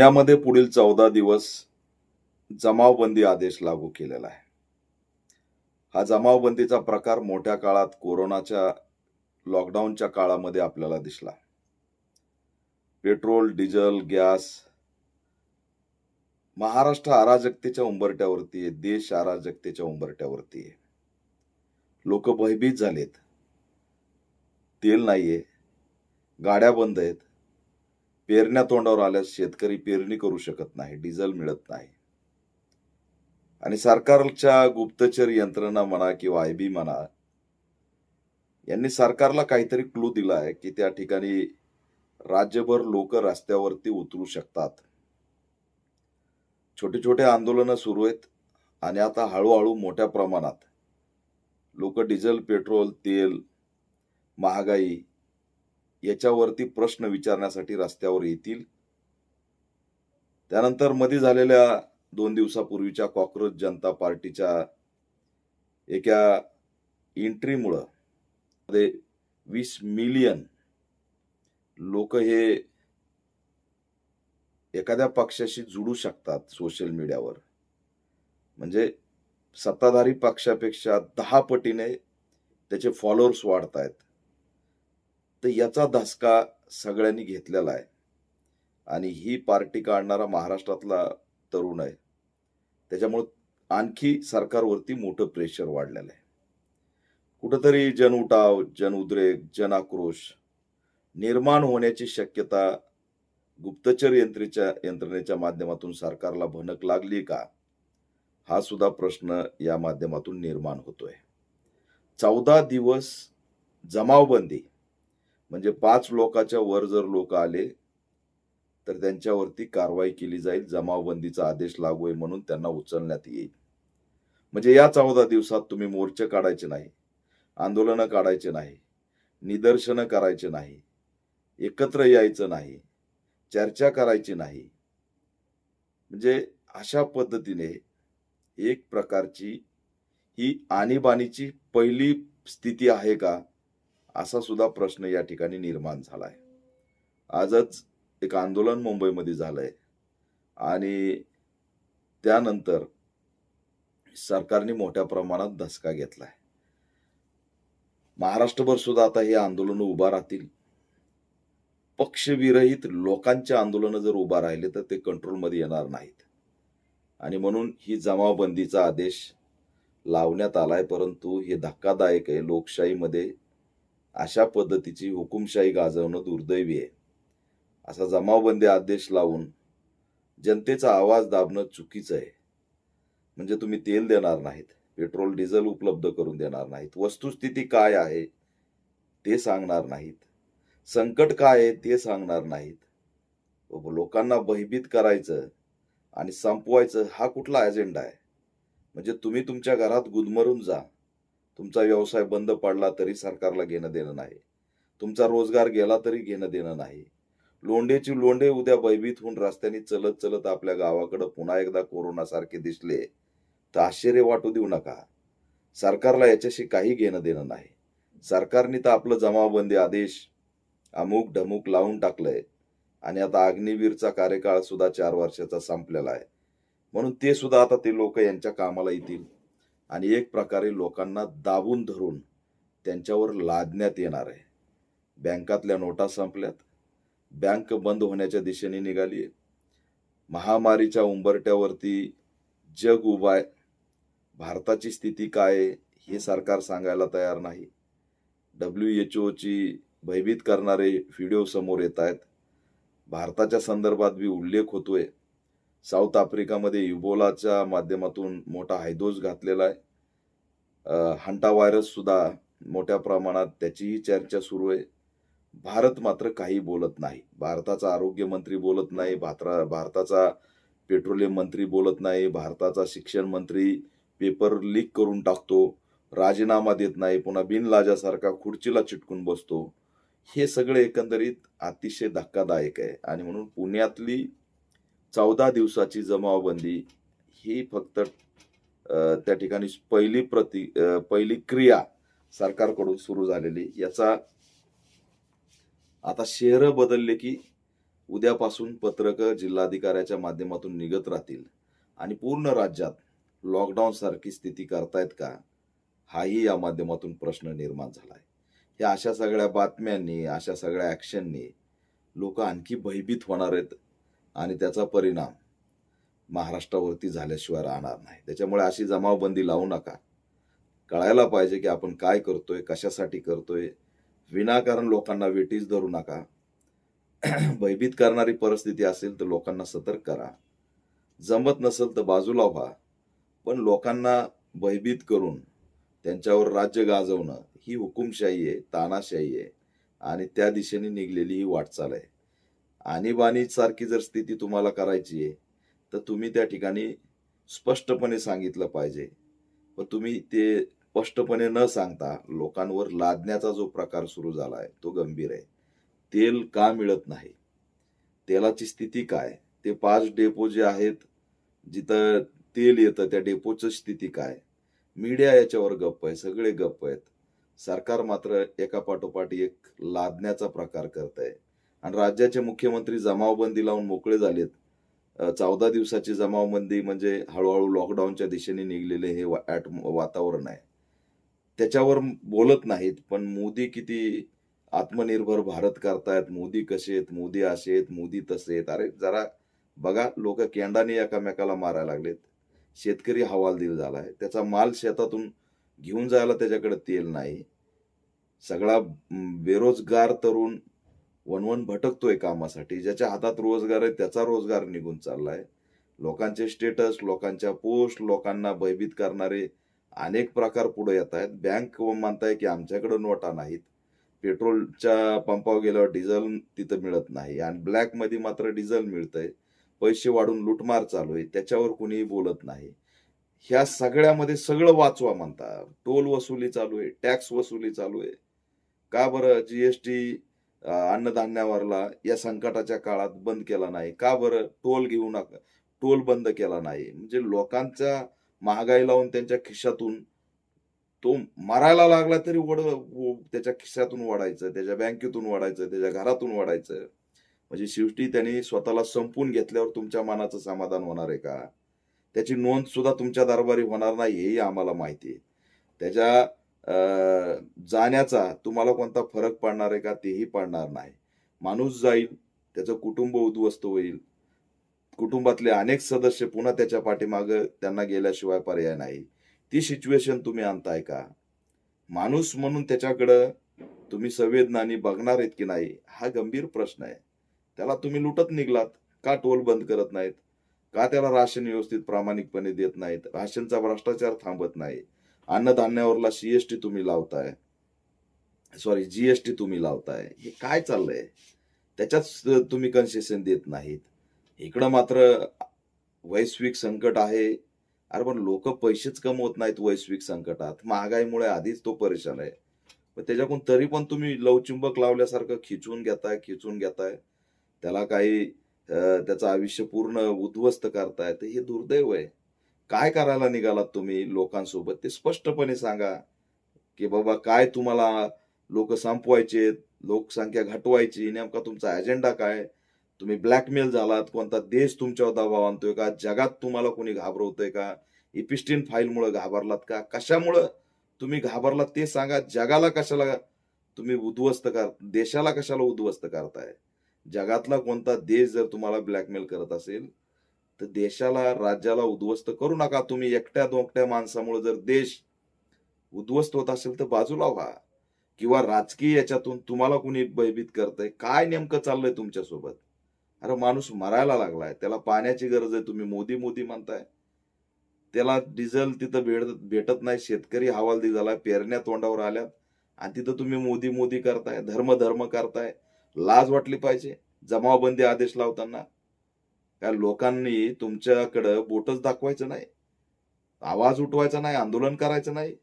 पुण्यामध्ये पुढील 14 दिवस जमावबंदी आदेश लागू केलेला आहे. हा जमावबंदीचा प्रकार मोठ्या काळात कोरोनाच्या लॉकडाऊनच्या काळामध्ये आपल्याला दिसला. पेट्रोल, डिझेल, गॅस महाराष्ट्र अराजकतेच्या उंबरठ्यावरती आहे, देश अराजकतेच्या उंबरठ्यावरती आहे. लोक भयभीत झालेत. तेल नाहीये, गाड्या बंद आहेत, पेरण्या तोंडावर आल्यास शेतकरी पेरणी करू शकत नाही, डिझेल मिळत नाही. आणि सरकारच्या गुप्तचर यंत्रणा म्हणा किंवा आयबी म्हणा, यांनी सरकारला काहीतरी क्लू दिला आहे की त्या ठिकाणी राज्यभर लोक रस्त्यावरती उतरू शकतात. छोटे छोटे आंदोलनं सुरू आहेत आणि आता हळूहळू मोठ्या प्रमाणात लोक डिझेल, पेट्रोल, तेल, महागाई याच्यावरती प्रश्न विचारण्यासाठी रस्त्यावर येतील. त्यानंतर मध्ये झालेल्या 2 दिवसापूर्वीच्या कॉक्रोच जनता पार्टीच्या एका एंट्रीमुळं 20 मिलियन लोक हे एखाद्या पक्षाशी जुडू शकतात सोशल मीडियावर. म्हणजे सत्ताधारी पक्षापेक्षा 10 पटीने त्याचे फॉलोअर्स वाढत आहेत. तर याचा धसका सगळ्यांनी घेतलेला आहे आणि ही पार्टी काढणारा महाराष्ट्रातला तरुण आहे. त्याच्यामुळे आणखी सरकारवरती मोठं प्रेशर वाढलेलं आहे. कुठंतरी जनउठाव, जनउद्रेक, जनआक्रोश निर्माण होण्याची शक्यता गुप्तचर यंत्रणेच्या माध्यमातून सरकारला भनक लागली का, हा सुद्धा प्रश्न या माध्यमातून निर्माण होतोय. 14 दिवस जमावबंदी म्हणजे 5 लोकांच्या वर जर लोक आले तर त्यांच्यावरती कारवाई केली जाईल. जमावबंदीचा आदेश लागू आहे म्हणून त्यांना उचलण्यात येईल. म्हणजे या 14 दिवसात तुम्ही मोर्चे काढायचे नाही, आंदोलनं काढायचे नाही, निदर्शनं करायचे नाही, एकत्र यायचं नाही, चर्चा करायची नाही. म्हणजे अशा पद्धतीने एक प्रकारची ही आणीबाणीची पहिली स्थिती आहे का, असा सुद्धा प्रश्न या ठिकाणी निर्माण झालाय. आजच एक आंदोलन मुंबईमध्ये झालंय आणि त्यानंतर सरकारने मोठ्या प्रमाणात धसका घेतलाय. महाराष्ट्रभर सुद्धा आता हे आंदोलन उभा राहतील. पक्षविरहित लोकांचे आंदोलन जर उभा राहिले तर ते कंट्रोलमध्ये येणार नाहीत आणि म्हणून ही जमावबंदीचा आदेश लावण्यात आलाय. परंतु हे धक्कादायक आहे. लोकशाहीमध्ये अशा पद्धतीची हुकुमशाही गाजवणं दुर्दैवी आहे. असा जमावबंदी आदेश लावून जनतेचा आवाज दाबणं चुकीचं आहे. म्हणजे तुम्ही तेल देणार नाहीत, पेट्रोल डिझेल उपलब्ध करून देणार नाहीत, वस्तुस्थिती काय आहे ते सांगणार नाहीत, संकट काय आहे ते सांगणार नाहीत. लोकांना भयभीत करायचं आणि संपवायचं हा कुठला अजेंडा आहे? म्हणजे तुम्ही तुमच्या घरात गुदमरून जा, तुमचा व्यवसाय बंद पडला तरी सरकारला घेणं देणं नाही, तुमचा रोजगार गेला तरी घेणं देणं नाही. लोंढेची लोंढे उद्या भयभीत होऊन रस्त्याने चलत चलत आपल्या गावाकडे पुन्हा एकदा कोरोनासारखे दिसले तर आश्चर्य वाटू देऊ नका. सरकारला याच्याशी काही घेणं देणं नाही. सरकारने तर आपलं जमावबंदी आदेश अमुक ढमुक लावून टाकलंय आणि आता अग्निवीरचा कार्यकाळ सुद्धा 4 वर्षाचा संपलेला आहे. म्हणून ते सुद्धा आता ते लोक यांच्या कामाला येतील आणि एक प्रकारे लोकांना दाबून धरून त्यांच्यावर लादण्यात येणार आहे. बँकातल्या नोटा संपल्यात, बँक बंद होण्याच्या दिशेने निघाली आहे. महामारीच्या उंबरट्यावरती जग उभा आहे. भारताची स्थिती काय आहे हे सरकार सांगायला तयार नाही. WHO ची भयभीत करणारे व्हिडिओ समोर येत आहेत. भारताच्या संदर्भात बी उल्लेख होतोय. साऊथ आफ्रिकामध्ये इबोलाच्या माध्यमातून मोठा हैदोस घातलेला आहे. हंटा व्हायरस सुद्धा मोठ्या प्रमाणात त्याचीही चर्चा सुरू आहे. भारत मात्र काही बोलत नाही. भारताचा आरोग्य मंत्री बोलत नाही, भारताचा पेट्रोलियम मंत्री बोलत नाही, भारताचा शिक्षण मंत्री पेपर लीक करून टाकतो, राजीनामा देत नाही, पुन्हा बिनलाजासारखा खुर्चीला चिटकून बसतो. हे सगळे एकंदरीत अतिशय धक्कादायक आहे आणि म्हणून पुण्यातली 14 दिवसाची जमावबंदी ही फक्त त्या ठिकाणी पहिली क्रिया सरकारकडून सुरू झालेली. याचा आता शहरं बदलले की उद्यापासून पत्रकं जिल्हाधिकाऱ्याच्या माध्यमातून निघत राहतील आणि पूर्ण राज्यात लॉकडाऊन सारखी स्थिती करतायत का, हाही या माध्यमातून प्रश्न निर्माण झालाय. या अशा सगळ्या बातम्यांनी, अशा सगळ्या ॲक्शननी लोक आणखी भयभीत होणार आहेत आणि त्याचा परिणाम महाराष्ट्रावरती झाल्याशिवाय राहणार नाही. त्याच्यामुळे अशी जमावबंदी लावू नका. कळायला पाहिजे की आपण काय करतोय, कशासाठी करतोय. विनाकारण लोकांना वेठीस धरू नका. भयभीत करणारी परिस्थिती असेल तर लोकांना सतर्क करा. जमत नसेल तर बाजूला व्हा. पण लोकांना भयभीत करून त्यांच्यावर राज्य गाजवणं ही हुकुमशाही आहे, तानाशाही आहे आणि त्या दिशेने निघलेली ही वाटचाल आहे. आणीबाणी सारखी जर स्थिती तुम्हाला करायची आहे तर तुम्ही त्या ठिकाणी स्पष्टपणे सांगितलं पाहिजे. पण तुम्ही ते स्पष्टपणे न सांगता लोकांवर लादण्याचा जो प्रकार सुरू झाला आहे तो गंभीर आहे. तेल का मिळत नाही, तेलाची स्थिती काय, ते 5 डेपो जे आहेत जिथं तेल येतं त्या डेपोची स्थिती काय, मीडिया याच्यावर गप्प आहे, सगळे गप्प आहेत. सरकार मात्र एकापाठोपाठ एक लादण्याचा प्रकार करत आहे आणि राज्याचे मुख्यमंत्री जमावबंदी लावून मोकळे झालेत. 14 दिवसाची जमावबंदी म्हणजे हळूहळू लॉकडाऊनच्या दिशेने निघलेले हे वातावरण आहे. त्याच्यावर बोलत नाहीत. पण मोदी किती आत्मनिर्भर भारत करतायत, मोदी कसे आहेत, मोदी असे आहेत, मोदी तसे आहेत. अरे जरा बघा, लोक केंडाने एकामेकाला मारायला लागलेत. शेतकरी हवालदिल झालाय. त्याचा माल शेतातून घेऊन जायला त्याच्याकडे तेल नाही. सगळा बेरोजगार तरुण वणवण भटकतोय कामासाठी. ज्याच्या हातात रोजगार आहे त्याचा रोजगार निघून चाललाय. लोकांचे स्टेटस, लोकांच्या पोस्ट, लोकांना भयभीत करणारे अनेक प्रकार पुढे येत आहेत. बँक म्हणताय की आमच्याकडे नोटा नाहीत. पेट्रोलच्या पंपावर गेल्यावर डिझेल तिथं मिळत नाही आणि ब्लॅक मध्ये मात्र डिझेल मिळतंय. पैसे वाढून लुटमार चालू आहे, त्याच्यावर कुणीही बोलत नाही. ह्या सगळ्यामध्ये सगळं वाचवा म्हणतात. टोल वसुली चालू आहे, टॅक्स वसुली चालू आहे. का बरं जीएसटी अन्नधान्यावरला या संकटाच्या काळात बंद केला नाही? का बरं टोल घेऊ नका, टोल बंद केला नाही? म्हणजे लोकांच्या महागाई लावून त्यांच्या खिशातून तो मरायला लागला तरी त्याच्या खिशातून वाढायचं, त्याच्या बँकेतून वाढायचं, त्याच्या घरातून वाढायचं. म्हणजे शेवटी त्यांनी स्वतःला संपून घेतल्यावर तुमच्या मनाचं समाधान होणार आहे का? त्याची नोंद सुद्धा तुमच्या दरबारी होणार नाही हेही आम्हाला माहिती आहे. त्याच्या जाण्याचा तुम्हाला कोणता फरक पडणार आहे का? तेही पडणार नाही. माणूस जाईल, त्याचं कुटुंब उद्ध्वस्त होईल, कुटुंबातले अनेक सदस्य पुन्हा त्याच्या पाठीमागं त्यांना गेल्याशिवाय पर्याय नाही. ती सिच्युएशन तुम्ही आणताय का? माणूस म्हणून त्याच्याकडं तुम्ही संवेदनाने बघणार आहेत की नाही, हा गंभीर प्रश्न आहे. त्याला तुम्ही लुटत निघलात. का टोल बंद करत नाहीत? का त्याला राशन व्यवस्थित प्रामाणिकपणे देत नाहीत? राशनचा भ्रष्टाचार थांबत नाही. अन्नधान्यावरला जीएसटी तुम्ही लावताय. हे काय चाललंय? त्याच्यात तुम्ही कन्सेशन देत नाहीत. इकडं मात्र वैश्विक संकट आहे. अरे पण लोक पैसेच कमवत नाहीत वैश्विक संकटात. महागाईमुळे आधीच तो परेशान आहे. पण त्याच्याकडून तरी पण तुम्ही लवचुंबक लावल्यासारखं खिचून घेताय. त्याला काही त्याचं आयुष्य पूर्ण उद्ध्वस्त करताय. तर हे दुर्दैव आहे. काय करायला निघालात तुम्ही लोकांसोबत ते स्पष्टपणे सांगा की बाबा काय तुम्हाला लोक संपवायचे, लोकसंख्या घटवायची, नेमका तुमचा अजेंडा काय? तुम्ही ब्लॅकमेल झालात, कोणता देश तुमच्यावर दबाव आणतोय का? जगात तुम्हाला कोणी घाबरवतोय का? इपिस्टिन फाईलमुळे घाबरलात का? कशामुळं तुम्ही घाबरलात ते सांगा. जगाला कशाला तुम्ही देशाला कशाला उद्ध्वस्त करताय? जगातला कोणता देश जर तुम्हाला ब्लॅकमेल करत असेल तर देशाला, राज्याला उद्ध्वस्त करू नका. तुम्ही एकट्या दोकट्या माणसामुळे जर देश उद्ध्वस्त होत असेल तर बाजूला व्हा. किंवा राजकीय याच्यातून तुम्हाला कुणी भयभीत करतंय, काय नेमकं चाललंय तुमच्यासोबत? अरे माणूस मरायला लागलाय, त्याला पाण्याची गरज आहे, तुम्ही मोदी मोदी म्हणताय. त्याला डिझेल तिथं भेटत नाही, शेतकरी हवालदिल झालाय, पेरण्या तोंडावर आल्यात आणि तिथं तुम्ही मोदी मोदी करताय, धर्म करताय. लाज वाटली पाहिजे जमावबंदी आदेश लावताना. त्या लोकांनी तुमच्याकडं बोटच दाखवायचं नाही, आवाज उठवायचा नाही, आंदोलन करायचं नाही.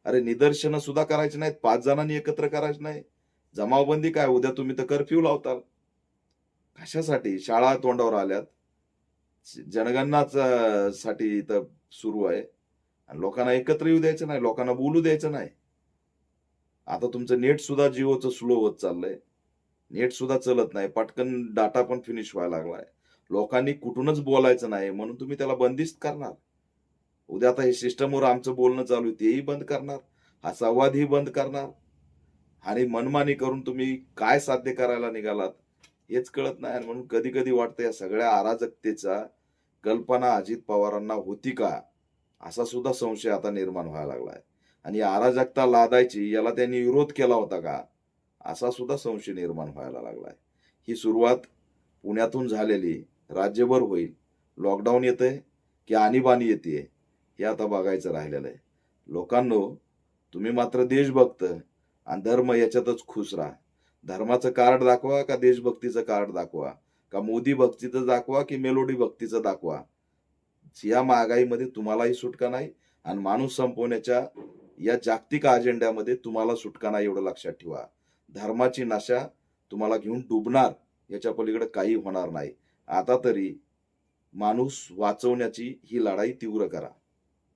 अरे निदर्शनं सुद्धा करायची नाहीत, 5 जणांनी एकत्र करायचं नाही. जमावबंदी काय, उद्या तुम्ही तर कर्फ्यू लावताल. कशासाठी? शाळा तोंडावर आल्यात, जनगणनाच साठी इथं सुरू आहे आणि लोकांना एकत्र येऊ द्यायचं नाही, लोकांना बोलू द्यायचं नाही. आता तुमचं नेट सुद्धा जिओचं स्लो होत चाललंय. नेट सुद्धा चलत नाही, पटकन डाटा पण फिनिश व्हायला लागलाय. लोकांनी कुठूनच बोलायचं नाही म्हणून तुम्ही त्याला बंदिस्त करणार. उद्या आता हे सिस्टमवर आमचं बोलणं चालू आहे तेही बंद करणार, हा संवादही बंद करणार आणि मनमानी करून तुम्ही काय साध्य करायला निघालात हेच कळत नाही. आणि म्हणून कधी कधी वाटतं या सगळ्या अराजकतेचा कल्पना अजित पवारांना होती का, असा सुद्धा संशय आता निर्माण व्हायला लागलाय. आणि अराजकता लादायची याला त्यांनी विरोध केला होता का, असा सुद्धा संशय निर्माण व्हायला लागलाय. ही सुरुवात पुण्यातून झालेली राज्यभर होईल. लॉकडाऊन येतंय की आणीबाणी येते हे आता बघायचं राहिलेलं आहे. लोकांनो, तुम्ही मात्र देशभक्त आणि धर्म याच्यातच खुश राहा. धर्माचं कार्ड दाखवा का देशभक्तीचं कार्ड दाखवा, का मोदी भक्तीचं दाखवा की मेलोडी भक्तीचं दाखवा. या महागाईमध्ये तुम्हालाही सुटका नाही आणि माणूस संपवण्याच्या या जागतिक अजेंड्यामध्ये तुम्हाला सुटका नाही, एवढं लक्षात ठेवा. धर्माची नशा तुम्हाला घेऊन डुबणार, याच्या पलीकडे काही होणार नाही. आता तरी माणूस वाचवण्याची ही लढाई तीव्र करा.